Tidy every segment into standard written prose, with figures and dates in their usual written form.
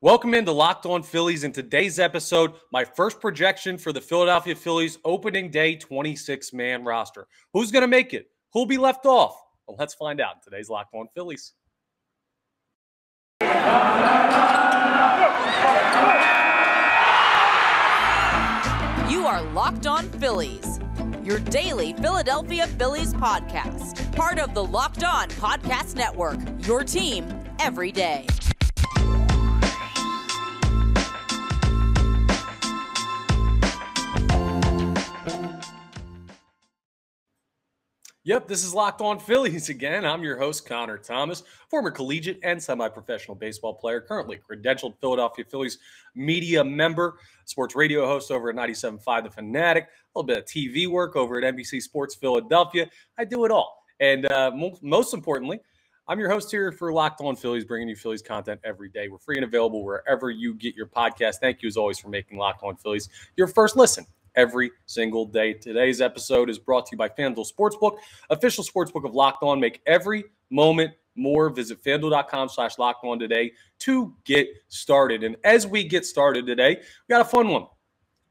Welcome into Locked On Phillies. In today's episode, my first projection for the Philadelphia Phillies opening day 26-man roster. Who's going to make it? Who'll be left off? Well, let's find out in today's Locked On Phillies. You are Locked On Phillies, your daily Philadelphia Phillies podcast. Part of the Locked On Podcast Network, your team every day. Yep, this is Locked On Phillies again. I'm your host, Connor Thomas, former collegiate and semi-professional baseball player, currently credentialed Philadelphia Phillies media member, sports radio host over at 97.5 The Fanatic, a little bit of TV work over at NBC Sports Philadelphia. I do it all. And most importantly, I'm your host here for Locked On Phillies, bringing you Phillies content every day. We're free and available wherever you get your podcast. Thank you, as always, for making Locked On Phillies your first listen every single day. Today's episode is brought to you by FanDuel Sportsbook, official sportsbook of Locked On. Make every moment more. Visit FanDuel.com/LockedOn today to get started. And as we get started today, we got a fun one.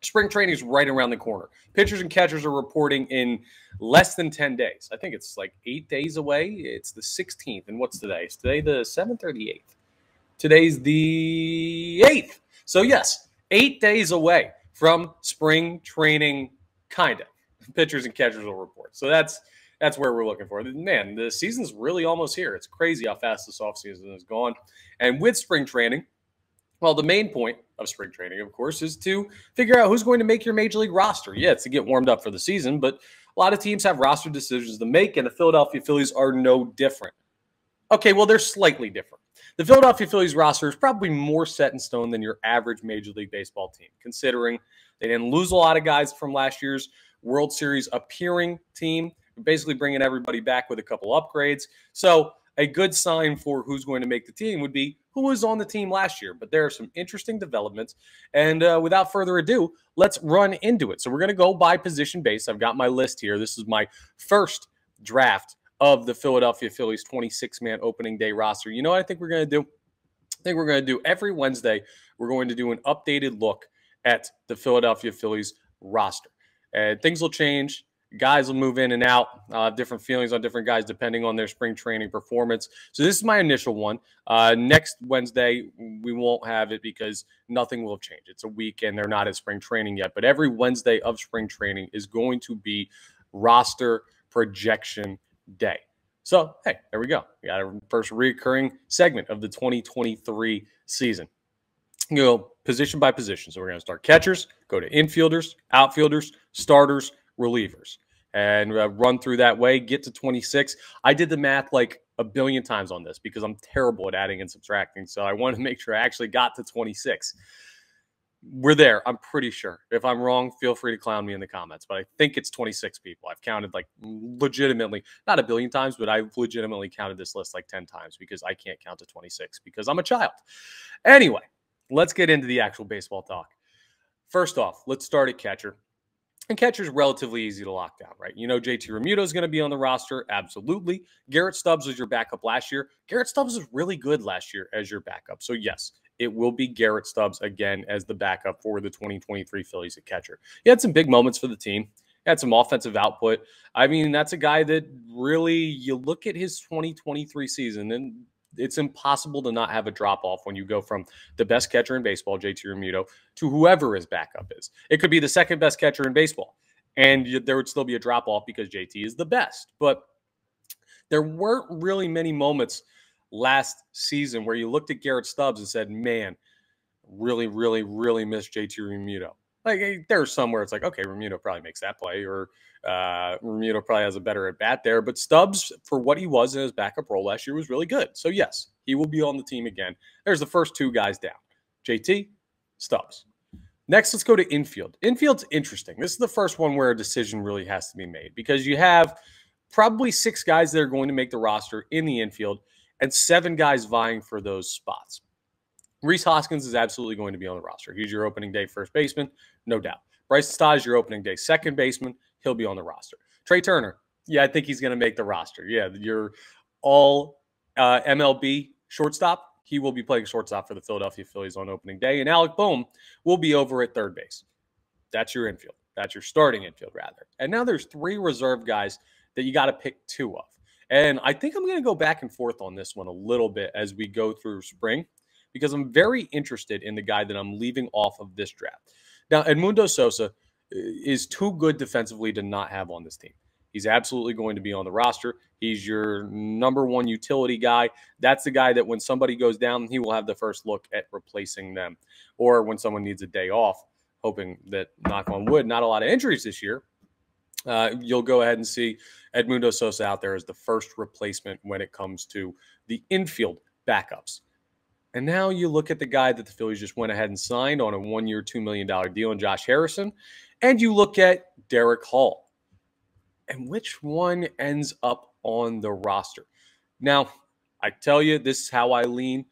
Spring training is right around the corner. Pitchers and catchers are reporting in less than 10 days. I think it's like 8 days away. It's the 16th. And what's today? Is today the 7th or the 8th? Today's the 8th. So yes, 8 days away from spring training, kind of. Pitchers and catchers will report. So that's where we're looking for. Man, the season's really almost here. It's crazy how fast this offseason has gone. And with spring training, well, the main point of spring training, of course, is to figure out who's going to make your major league roster. Yeah, it's to get warmed up for the season, but a lot of teams have roster decisions to make, and the Philadelphia Phillies are no different. Okay, well, they're slightly different. The Philadelphia Phillies roster is probably more set in stone than your average Major League Baseball team, considering they didn't lose a lot of guys from last year's World Series appearing team, basically bringing everybody back with a couple upgrades. So a good sign for who's going to make the team would be who was on the team last year. But there are some interesting developments. And without further ado, let's run into it. So we're going to go by position base. I've got my list here. This is my first draft of the Philadelphia Phillies 26-man opening day roster. You know what I think we're going to do? I think we're going to do every Wednesday, we're going to do an updated look at the Philadelphia Phillies roster. And things will change. Guys will move in and out, different feelings on different guys depending on their spring training performance. So this is my initial one. Next Wednesday, we won't have it because nothing will have changed. It's a week and they're not at spring training yet. But every Wednesday of spring training is going to be roster projection day. So, hey, there we go. We got our first recurring segment of the 2023 season. You go position by position. So we're going to start catchers, go to infielders, outfielders, starters, relievers, and run through that way, get to 26. I did the math like a billion times on this because I'm terrible at adding and subtracting. So I wanted to make sure I actually got to 26. We're there, I'm pretty sure. If I'm wrong, feel free to clown me in the comments. But I think it's 26 people. I've counted like legitimately, not a billion times, but I've legitimately counted this list like 10 times because I can't count to 26 because I'm a child. Anyway, let's get into the actual baseball talk. First off, let's start at catcher. And catcher is relatively easy to lock down, right? You know JT Realmuto is going to be on the roster. Absolutely. Garrett Stubbs was your backup last year. Garrett Stubbs was really good last year as your backup. So, yes, it will be Garrett Stubbs again as the backup for the 2023 Phillies at catcher. He had some big moments for the team. He had some offensive output. I mean, that's a guy that really, you look at his 2023 season, and it's impossible to not have a drop-off when you go from the best catcher in baseball, JT Realmuto, to whoever his backup is. It could be the second best catcher in baseball, and there would still be a drop-off because JT is the best. But there weren't really many moments last season where you looked at Garrett Stubbs and said, man, really, really, really miss JT Realmuto. Like, there's somewhere it's like, okay, Realmuto probably makes that play, or Realmuto probably has a better at-bat there. But Stubbs, for what he was in his backup role last year, was really good. So, yes, he will be on the team again. There's the first two guys down, JT, Stubbs. Next, let's go to infield. Infield's interesting. This is the first one where a decision really has to be made because you have probably 6 guys that are going to make the roster in the infield and 7 guys vying for those spots. Rhys Hoskins is absolutely going to be on the roster. He's your opening day first baseman, no doubt. Bryce Stott is your opening day second baseman. He'll be on the roster. Trey Turner, yeah, I think he's going to make the roster. Yeah, your all MLB shortstop, he will be playing shortstop for the Philadelphia Phillies on opening day, and Alec Bohm will be over at third base. That's your infield. That's your starting infield, rather. And now there's 3 reserve guys that you got to pick 2 of. And I think I'm going to go back and forth on this one a little bit as we go through spring, because I'm very interested in the guy that I'm leaving off of this draft. Now, Edmundo Sosa is too good defensively to not have on this team. He's absolutely going to be on the roster. He's your number 1 utility guy. That's the guy that when somebody goes down, he will have the first look at replacing them. Or when someone needs a day off, hoping that, knock on wood, not a lot of injuries this year, you'll go ahead and see Edmundo Sosa out there as the first replacement when it comes to the infield backups. And now you look at the guy that the Phillies just went ahead and signed on a 1-year, $2 million deal in Josh Harrison, and you look at Derek Hall. And which one ends up on the roster? Now, I tell you, this is how I lean.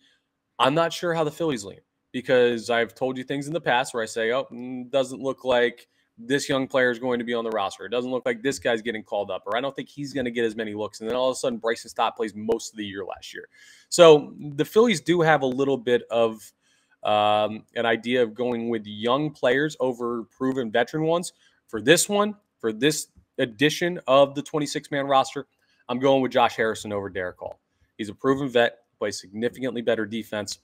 I'm not sure how the Phillies lean, because I've told you things in the past where I say, oh, doesn't look like this young player is going to be on the roster. It doesn't look like this guy's getting called up, or I don't think he's going to get as many looks. And then all of a sudden, Bryson Stott plays most of the year last year. So the Phillies do have a little bit of an idea of going with young players over proven veteran ones. For this one, for this edition of the 26-man roster, I'm going with Josh Harrison over Derek Hall. He's a proven vet, plays significantly better defense.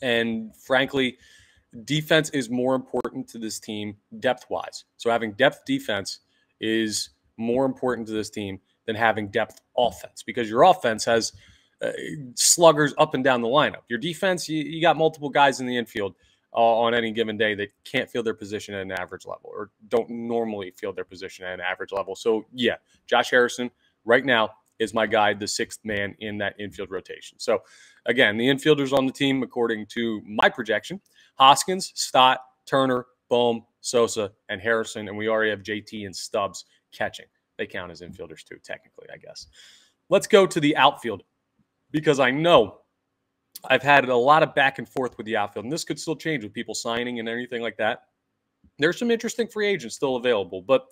And frankly, defense is more important to this team depth-wise. So having depth defense is more important to this team than having depth offense, because your offense has sluggers up and down the lineup. Your defense, you got multiple guys in the infield on any given day that can't field their position at an average level, or don't normally field their position at an average level. So, yeah, Josh Harrison right now is my guy, the 6th man in that infield rotation. So, again, the infielders on the team, according to my projection, Hoskins, Stott, Turner, Bohm, Sosa, and Harrison. And we already have JT and Stubbs catching. They count as infielders too, technically, I guess. Let's go to the outfield, because I know I've had a lot of back and forth with the outfield, and this could still change with people signing and anything like that. There's some interesting free agents still available, but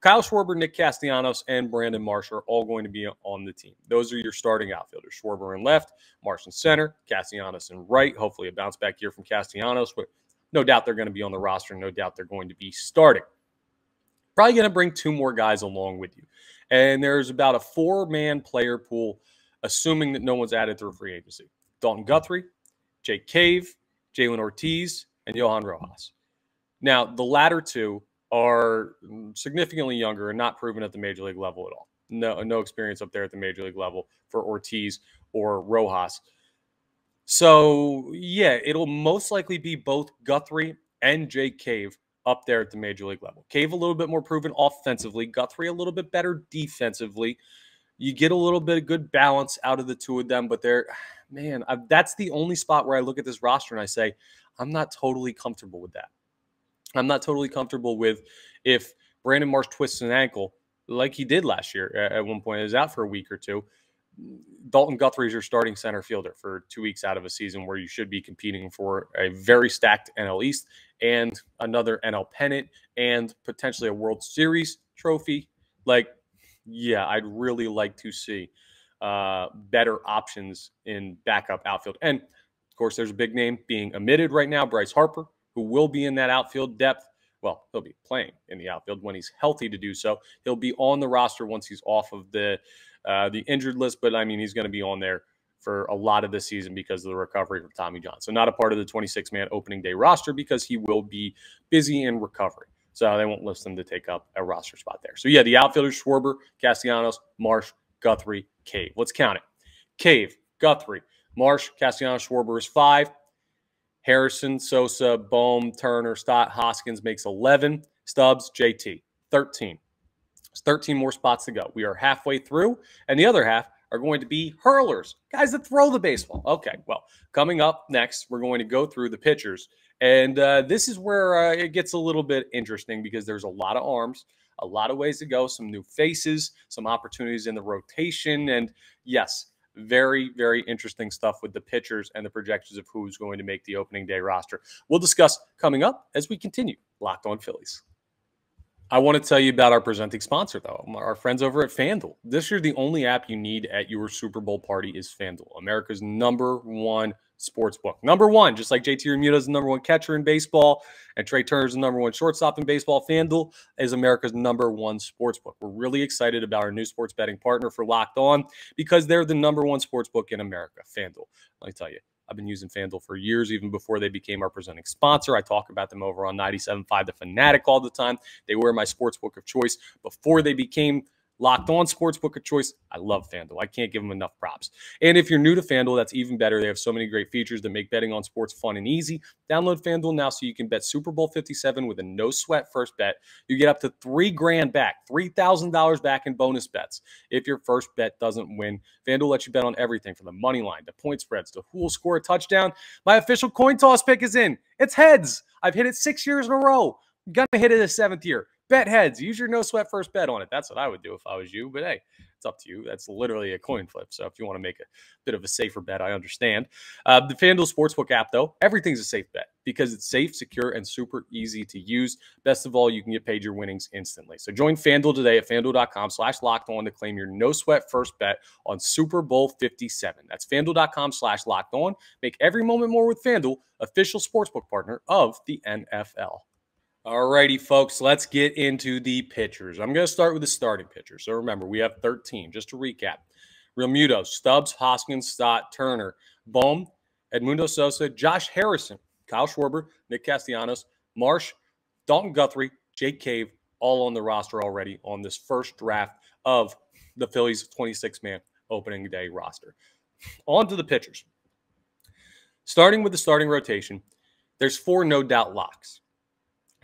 Kyle Schwarber, Nick Castellanos, and Brandon Marsh are all going to be on the team. Those are your starting outfielders. Schwarber in left, Marsh in center, Castellanos in right. Hopefully a bounce back year from Castellanos, but no doubt they're going to be on the roster. No doubt they're going to be starting. Probably going to bring 2 more guys along with you. And there's about a 4-man player pool, assuming that no one's added through free agency. Dalton Guthrie, Jake Cave, Jalen Ortiz, and Johan Rojas. Now, the latter 2 are significantly younger and not proven at the major league level at all. No experience up there at the major league level for Ortiz or Rojas. So, yeah, it'll most likely be both Guthrie and Jake Cave up there at the major league level. Cave a little bit more proven offensively. Guthrie a little bit better defensively. You get a little bit of good balance out of the 2 of them, but that's the only spot where I look at this roster and I say, I'm not totally comfortable with that. I'm not totally comfortable with if Brandon Marsh twists an ankle like he did last year at one point. He was out for a week or 2. Dalton Guthrie is your starting center fielder for 2 weeks out of a season where you should be competing for a very stacked NL East and another NL pennant and potentially a World Series trophy. Yeah, I'd really like to see better options in backup outfield. And, of course, there's a big name being omitted right now, Bryce Harper, who will be in that outfield depth. Well, he'll be playing in the outfield when he's healthy to do so. He'll be on the roster once he's off of the injured list, but, he's going to be on there for a lot of the season because of the recovery from Tommy John. So not a part of the 26-man opening day roster because he will be busy in recovery. So they won't list him to take up a roster spot there. So, yeah, the outfielders, Schwarber, Castellanos, Marsh, Guthrie, Cave. Let's count it. Cave, Guthrie, Marsh, Castellanos, Schwarber is 5. Harrison, Sosa, Bohm, Turner, Stott, Hoskins makes 11. Stubbs, JT, 13. There's 13 more spots to go. We are halfway through, and the other half are going to be hurlers, guys that throw the baseball. Okay, well, coming up next, we're going to go through the pitchers. And this is where it gets a little bit interesting because there's a lot of arms, a lot of ways to go, some new faces, some opportunities in the rotation. And yes, very, very interesting stuff with the pitchers and the projections of who's going to make the opening day roster. We'll discuss coming up as we continue Locked On Phillies. I want to tell you about our presenting sponsor, though, our friends over at FanDuel. This year, the only app you need at your Super Bowl party is FanDuel, America's #1 sports book. Number one, just like JT Realmuto is the #1 catcher in baseball and Trey Turner is the #1 shortstop in baseball, FanDuel is America's #1 sports book. We're really excited about our new sports betting partner for Locked On because they're the #1 sports book in America, FanDuel. Let me tell you. I've been using FanDuel for years, even before they became our presenting sponsor. I talk about them over on 97.5 The Fanatic all the time. They were my sportsbook of choice before they became Locked On sportsbook of choice. I love FanDuel. I can't give them enough props. And if you're new to FanDuel, that's even better. They have so many great features that make betting on sports fun and easy. Download FanDuel now so you can bet Super Bowl 57 with a no-sweat first bet. You get up to $3,000 back, $3,000 back in bonus bets if your first bet doesn't win. FanDuel lets you bet on everything from the money line to point spreads to who will score a touchdown. My official coin toss pick is in. It's heads. I've hit it 6 years in a row. I'm going to hit it a 7th year. Bet heads. Use your no-sweat first bet on it. That's what I would do if I was you. But, hey, it's up to you. That's literally a coin flip. So if you want to make a bit of a safer bet, I understand. The FanDuel Sportsbook app, though, everything's a safe bet because it's safe, secure, and super easy to use. Best of all, you can get paid your winnings instantly. So join FanDuel today at FanDuel.com/LockedOn to claim your no-sweat first bet on Super Bowl 57. That's FanDuel.com/LockedOn. Make every moment more with FanDuel, official sportsbook partner of the NFL. All righty, folks, let's get into the pitchers. I'm going to start with the starting pitcher. So remember, we have 13. Just to recap, Realmuto, Stubbs, Hoskins, Stott, Turner, Bohm, Edmundo Sosa, Josh Harrison, Kyle Schwarber, Nick Castellanos, Marsh, Dalton Guthrie, Jake Cave, all on the roster already on this first draft of the Phillies' 26-man opening day roster. On to the pitchers. Starting with the starting rotation, there's 4 no-doubt locks.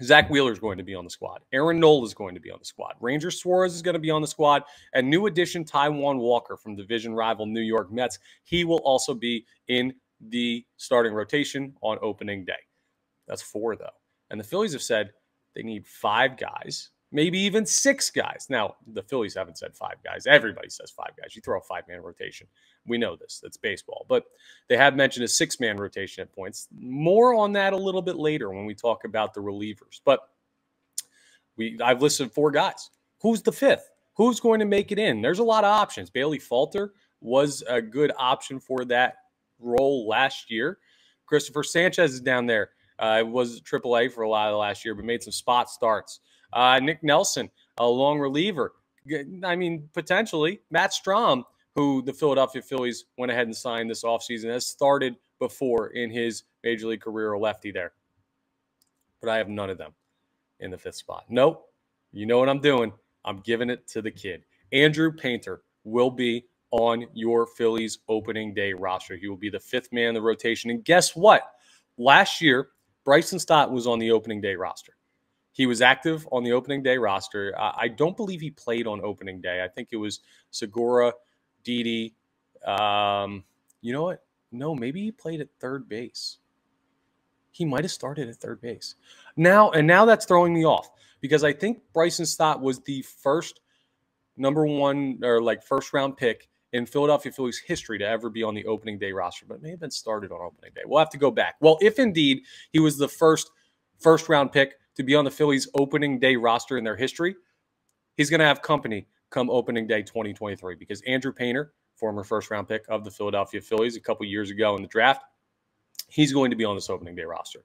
Zach Wheeler is going to be on the squad. Aaron Nola is going to be on the squad. Ranger Suarez is going to be on the squad. And new addition Taijuan Walker from division rival New York Mets. He will also be in the starting rotation on opening day. That's 4, though. And the Phillies have said they need 5 guys, maybe even 6 guys. Now, the Phillies haven't said 5 guys. Everybody says 5 guys. You throw a 5-man rotation. We know this. That's baseball. But they have mentioned a 6-man rotation at points. More on that a little bit later when we talk about the relievers. But I've listed 4 guys. Who's the 5th? Who's going to make it in? There's a lot of options. Bailey Falter was a good option for that role last year. Christopher Sanchez is down there. Was AAA for a lot of the last year, but made some spot starts. Nick Nelson, a long reliever. I mean, potentially. Matt Strahm, who the Philadelphia Phillies went ahead and signed this offseason, has started before in his Major League career, a lefty there. But I have none of them in the 5th spot. Nope. You know what I'm doing. I'm giving it to the kid. Andrew Painter will be on your Phillies opening day roster. He will be the 5th man in the rotation. And guess what? Last year, Bryson Stott was on the opening day roster. He was active on the opening day roster. I don't believe he played on opening day. I think it was Segura, Didi. You know what? No, maybe he played at third base. He might have started at third base. Now that's throwing me off because I think Bryson Stott was the first #1 or first round pick in Philadelphia Phillies history to ever be on the opening day roster, but it may have been started on opening day. We'll have to go back. Well, if indeed he was the first round pick to be on the Phillies opening day roster in their history, he's going to have company come opening day 2023 because Andrew Painter, former first-round pick of the Philadelphia Phillies a couple years ago in the draft, he's going to be on this opening day roster.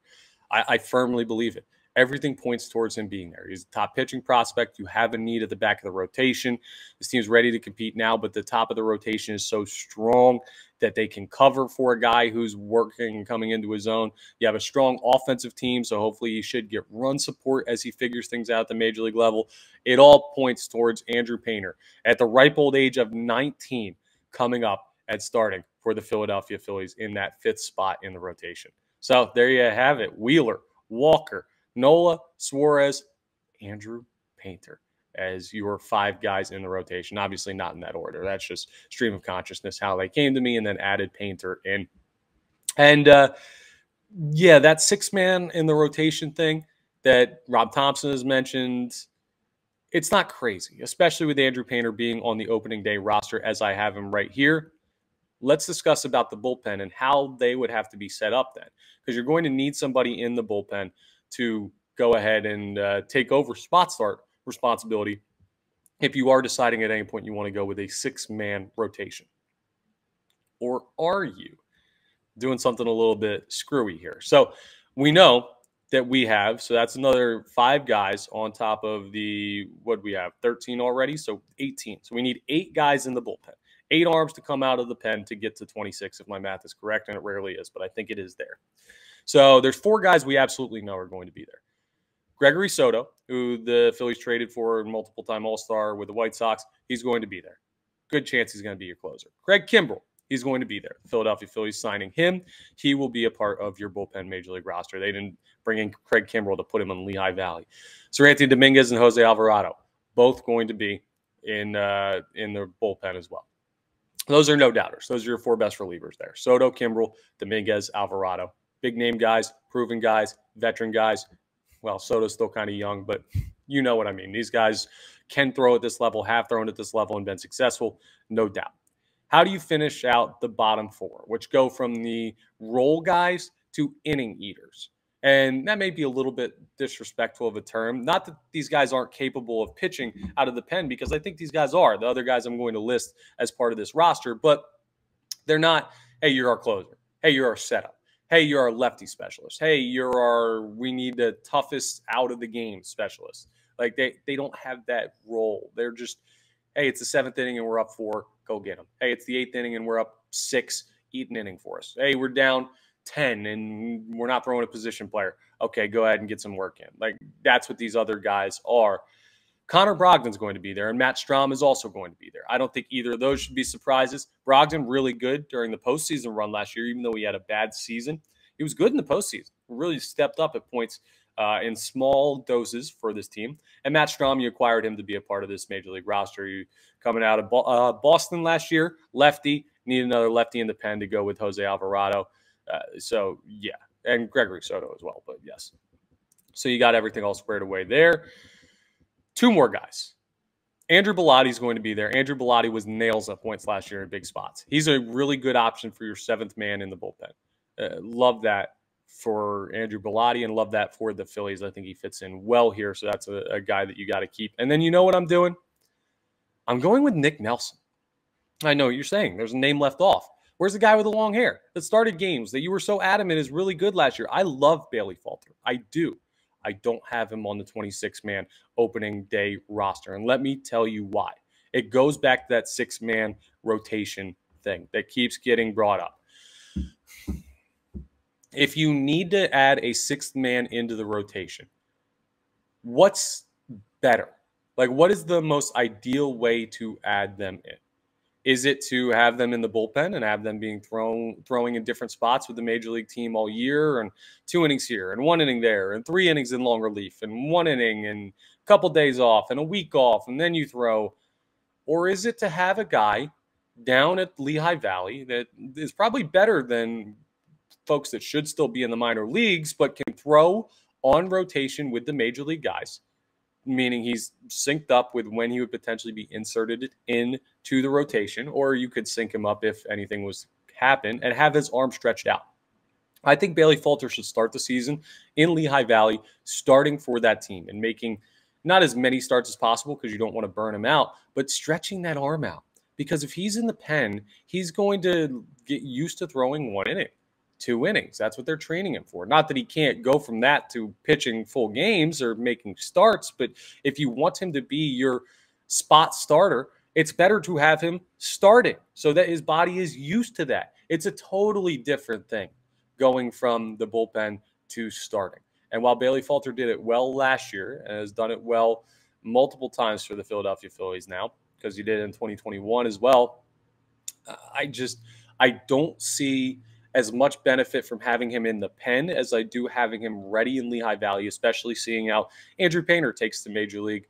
I firmly believe it. Everything points towards him being there. He's a top pitching prospect. You have a need at the back of the rotation. This team's ready to compete now, but the top of the rotation is so strong that they can cover for a guy who's working and coming into his own. You have a strong offensive team, so hopefully he should get run support as he figures things out at the major league level. It all points towards Andrew Painter at the ripe old age of 19 coming up and starting for the Philadelphia Phillies in that 5th spot in the rotation. So there you have it. Wheeler, Walker, Nola, Suarez, Andrew Painter as your 5 guys in the rotation. Obviously not in that order. That's just stream of consciousness, how they came to me, and then added Painter in. And, yeah, that 6-man in the rotation thing that Rob Thompson has mentioned, it's not crazy, especially with Andrew Painter being on the opening day roster as I have him right here. Let's discuss about the bullpen and how they would have to be set up then, because you're going to need somebody in the bullpen to go ahead and take over spot start responsibility if you are deciding at any point you want to go with a 6-man rotation. Or are you doing something a little bit screwy here? So we know that we have, so that's another 5 guys on top of the, what we have, 13 already, so 18. So we need 8 guys in the bullpen. 8 arms to come out of the pen to get to 26, if my math is correct, and it rarely is, but I think it is there. So there's 4 guys we absolutely know are going to be there. Gregory Soto, who the Phillies traded for, multiple-time All-Star with the White Sox, he's going to be there. Good chance he's going to be your closer. Craig Kimbrell, he's going to be there. The Philadelphia Phillies signing him. He will be a part of your bullpen Major League roster. They didn't bring in Craig Kimbrell to put him in Lehigh Valley. Sir Anthony Dominguez and Jose Alvarado, both going to be in the bullpen as well. Those are no doubters. Those are your 4 best relievers there. Soto, Kimbrell, Dominguez, Alvarado. Big name guys, proven guys, veteran guys. Well, Soto's still kind of young, but you know what I mean. These guys can throw at this level, have thrown at this level, and been successful, no doubt. How do you finish out the bottom 4, which go from the role guys to inning eaters? And that may be a little bit disrespectful of a term. Not that these guys aren't capable of pitching out of the pen, because I think these guys are. The other guys I'm going to list as part of this roster, but they're not, hey, you're our closer. Hey, you're our setup. Hey, you're our lefty specialist. Hey, we need the toughest out of the game specialist. Like they don't have that role. They're just, hey, it's the 7th inning and we're up 4, go get them. Hey, it's the 8th inning and we're up 6, eat an inning for us. Hey, we're down 10 and we're not throwing a position player. Okay, go ahead and get some work in. Like that's what these other guys are. Connor Brogdon's going to be there, and Matt Strahm is also going to be there. I don't think either of those should be surprises. Brogdon really good during the postseason run last year, even though he had a bad season. He was good in the postseason. Really stepped up at points in small doses for this team. And Matt Strahm, you acquired him to be a part of this Major League roster. You coming out of Boston last year, lefty, need another lefty in the pen to go with Jose Alvarado. So, yeah, and Gregory Soto as well, but yes. So you got everything all squared away there. 2 more guys. Andrew Bellatti's going to be there. Andrew Bellotti was nails at points last year in big spots. He's a really good option for your 7th man in the bullpen. Love that for Andrew Bellotti and love that for the Phillies. I think he fits in well here, so that's a guy that you got to keep. And then you know what I'm doing? I'm going with Nick Nelson. I know what you're saying. There's a name left off. Where's the guy with the long hair that started games that you were so adamant is really good last year? I love Bailey Falter. I do. I don't have him on the 26-man opening day roster. And let me tell you why. It goes back to that 6-man rotation thing that keeps getting brought up. If you need to add a 6th man into the rotation, what's better? Like, what is the most ideal way to add them in? Is it to have them in the bullpen and have them being throwing in different spots with the major league team all year, and 2 innings here and 1 inning there and 3 innings in long relief and 1 inning and a couple days off and a week off and then you throw? Or is it to have a guy down at Lehigh Valley that is probably better than folks that should still be in the minor leagues but can throw on rotation with the major league guys? Meaning he's synced up with when he would potentially be inserted into the rotation, or you could sync him up if anything was to happen and have his arm stretched out. I think Bailey Falter should start the season in Lehigh Valley, starting for that team and making not as many starts as possible because you don't want to burn him out, but stretching that arm out. Because if he's in the pen, he's going to get used to throwing 1 inning. 2 innings. That's what they're training him for. Not that he can't go from that to pitching full games or making starts, but if you want him to be your spot starter, it's better to have him starting so that his body is used to that. It's a totally different thing going from the bullpen to starting. And while Bailey Falter did it well last year and has done it well multiple times for the Philadelphia Phillies now, because he did it in 2021 as well, I don't see as much benefit from having him in the pen as I do having him ready in Lehigh Valley, especially seeing how Andrew Painter takes to major league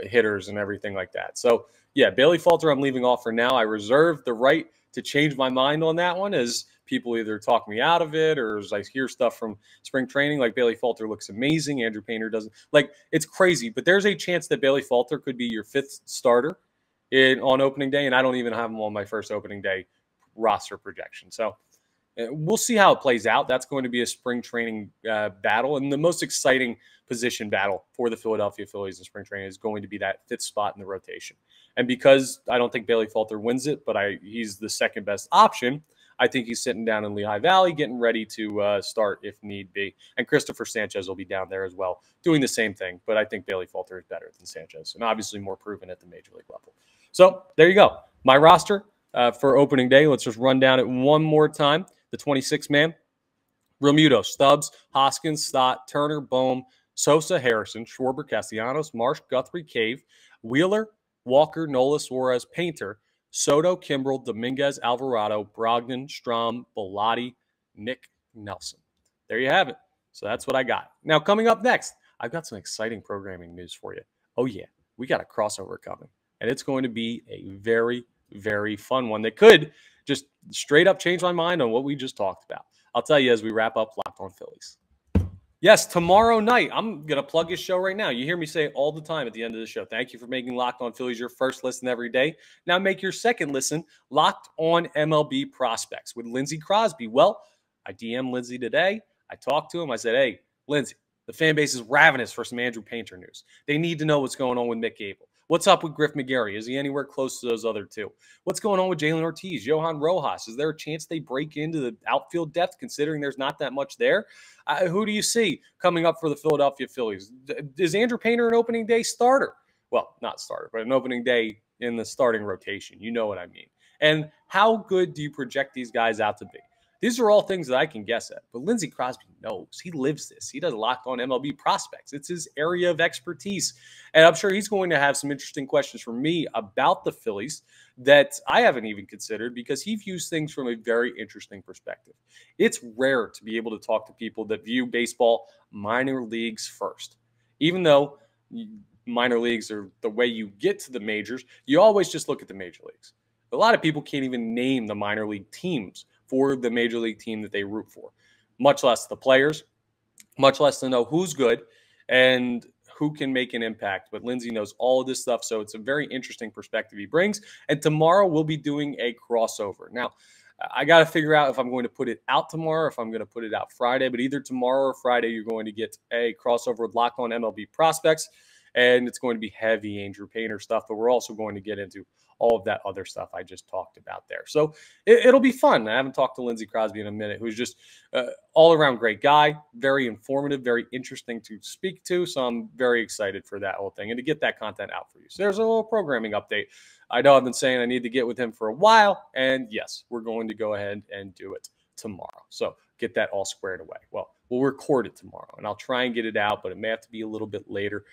hitters and everything like that. So, yeah, Bailey Falter I'm leaving off for now. I reserve the right to change my mind on that one as people either talk me out of it or as I hear stuff from spring training like Bailey Falter looks amazing, Andrew Painter doesn't. Like, it's crazy, but there's a chance that Bailey Falter could be your 5th starter on opening day, and I don't even have him on my first opening day roster projection. So, We'll see how it plays out. That's going to be a spring training battle. And the most exciting position battle for the Philadelphia Phillies in spring training is going to be that fifth spot in the rotation. And because I don't think Bailey Falter wins it, but he's the second best option, I think he's sitting down in Lehigh Valley getting ready to start if need be. And Christopher Sanchez will be down there as well doing the same thing. But I think Bailey Falter is better than Sanchez and obviously more proven at the major league level. So there you go. My roster for opening day. Let's just run down it one more time. The 26-man, Realmuto, Stubbs, Hoskins, Stott, Turner, Bohm, Sosa, Harrison, Schwarber, Castellanos, Marsh, Guthrie, Cave, Wheeler, Walker, Nola, Suarez, Painter, Soto, Kimbrel, Dominguez, Alvarado, Brogdon, Strom, Bellotti, Nick Nelson. There you have it. So that's what I got. Now, coming up next, I've got some exciting programming news for you. Oh, yeah, we got a crossover coming, and it's going to be a very, very fun one that could just straight up change my mind on what we just talked about. I'll tell you as we wrap up Locked On Phillies. Yes, tomorrow night, I'm going to plug his show right now. You hear me say it all the time at the end of the show. Thank you for making Locked On Phillies your first listen every day. Now make your second listen Locked On MLB Prospects with Lindsey Crosby. Well, I DM'd Lindsey today. I talked to him. I said, hey, Lindsey, the fan base is ravenous for some Andrew Painter news. They need to know what's going on with Mick Gable. What's up with Griff McGarry? Is he anywhere close to those other two? What's going on with Jalen Ortiz, Johan Rojas? Is there a chance they break into the outfield depth considering there's not that much there? Who do you see coming up for the Philadelphia Phillies? Is Andrew Painter an opening day starter? Well, not starter, but an opening day in the starting rotation. You know what I mean. And how good do you project these guys out to be? These are all things that I can guess at, but Lindsey Crosby knows. He lives this. He does Locked On MLB Prospects. It's his area of expertise, and I'm sure he's going to have some interesting questions for me about the Phillies that I haven't even considered because he views things from a very interesting perspective. It's rare to be able to talk to people that view baseball minor leagues first. Even though minor leagues are the way you get to the majors, you always just look at the major leagues. A lot of people can't even name the minor league teams for the major league team that they root for, much less the players, much less to know who's good and who can make an impact. But Lindsey knows all of this stuff, so it's a very interesting perspective he brings. And tomorrow we'll be doing a crossover. Now, I got to figure out if I'm going to put it out tomorrow or if I'm going to put it out Friday. But either tomorrow or Friday, you're going to get a crossover with Locked On MLB Prospects, and it's going to be heavy Andrew Painter stuff. But we're also going to get into all of that other stuff I just talked about there. So it'll be fun. I haven't talked to Lindsey Crosby in a minute, who's just all-around great guy, very informative, very interesting to speak to. So I'm very excited for that whole thing and to get that content out for you. So there's a little programming update. I know I've been saying I need to get with him for a while, and yes, we're going to go ahead and do it tomorrow. So get that all squared away. Well, we'll record it tomorrow, and I'll try and get it out, but it may have to be a little bit later.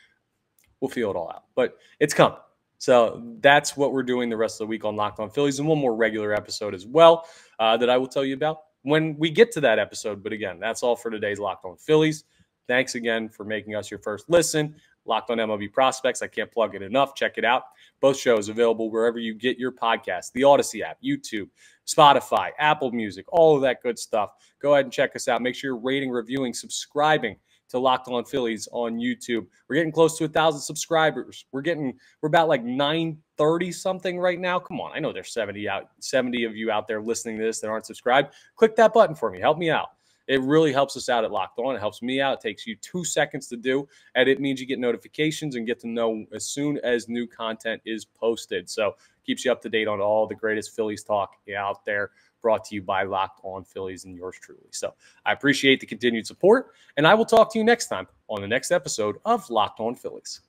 We'll feel it all out, but it's coming. So that's what we're doing the rest of the week on Locked On Phillies, and one more regular episode as well that I will tell you about when we get to that episode. But again, that's all for today's Locked On Phillies. Thanks again for making us your first listen. Locked On MLB Prospects. I can't plug it enough. Check it out. Both shows available wherever you get your podcasts, the Odyssey app, YouTube, Spotify, Apple Music, all of that good stuff. Go ahead and check us out. Make sure you're rating, reviewing, subscribing to Locked On Phillies on YouTube. We're getting close to 1,000 subscribers. We're about like 930 something right now. Come on, I know there's 70 of you out there listening to this that aren't subscribed. Click that button for me. Help me out. It really helps us out at Locked On. It helps me out. It takes you 2 seconds to do, and it means you get notifications and get to know as soon as new content is posted. So keeps you up to date on all the greatest Phillies talk out there, brought to you by Locked On Phillies and yours truly. So I appreciate the continued support, and I will talk to you next time on the next episode of Locked On Phillies.